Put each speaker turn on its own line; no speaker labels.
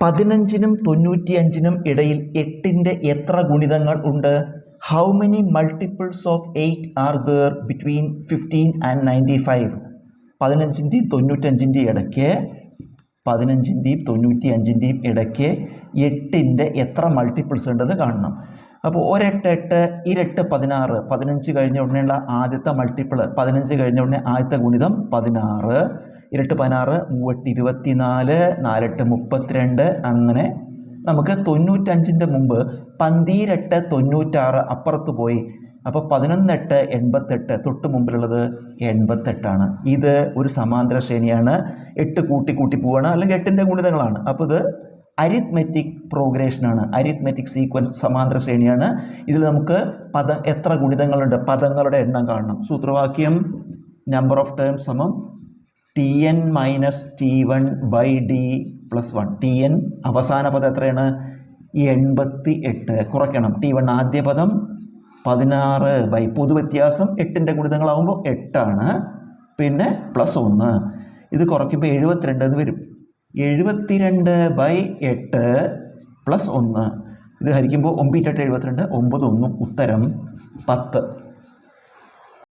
15നും 95നും ഇടയിൽ 8ൻ്റെ എത്ര ഗുണിതങ്ങൾ ഉണ്ട്? How many multiples of 8 are there between 15 and 95? 15ൻ്റെയും 95ൻ്റെയും ഇടയ്ക്ക് 15ൻ്റെയും 95ൻ്റെയും ഇടയ്ക്ക് 8ൻ്റെ എത്ര മൾട്ടിപ്പിൾസ് ഉണ്ടെന്ന് കാണണം. അപ്പോൾ 1 8 8 ഇരട്ട് 16, 15 കഴിഞ്ഞ ഉടനെയുള്ള ആദ്യത്തെ മൾട്ടിപ്പിൾ 15 കഴിഞ്ഞ ഉടനെ ആദ്യത്തെ ഗുണിതം 16, ഇരട്ട് 16, 3 24, 4 32. അങ്ങനെ നമുക്ക് 95ൻ്റെ മുമ്പ് 12 96 അപ്പുറത്ത് പോയി. അപ്പോൾ 11 88, തൊട്ട് മുമ്പിലുള്ളത് 88ആണ്. ഇത് ഒരു സമാന്തര ശ്രേണിയാണ്. 8 കൂട്ടി കൂട്ടി പോവുകയാണ്, അല്ലെങ്കിൽ 8ൻ്റെ ഗുണിതങ്ങളാണ്. അപ്പോൾ ഇത് അരിത്മെറ്റിക് പ്രോഗ്രഷനാണ്, അരിത്മെറ്റിക് സീക്വൻസ്, സമാന്തര ശ്രേണിയാണ്. ഇതിൽ നമുക്ക് എത്ര ഗുണിതങ്ങളുണ്ട്, പദങ്ങളുടെ എണ്ണം കാണണം. സൂത്രവാക്യം നമ്പർ ഓഫ് ടേംസ് സമം Tn minus T1 by D plus 1. Tn അവസാന പദം എത്രയാണ്? 88. കുറയ്ക്കണം. T1 ആദ്യ പദം 16 ബൈ പൊതുവ്യത്യാസം 8ൻ്റെ ഗുണിതങ്ങളാകുമ്പോൾ 8ആണ്, പിന്നെ പ്ലസ് 1. ഇത് കുറയ്ക്കുമ്പോൾ 72 എന്ന് വരും. 72 ബൈ 8 പ്ലസ് 1. ഇത് ഹരിക്കുമ്പോൾ 9 8 72, 9 1 ഉത്തരം 10.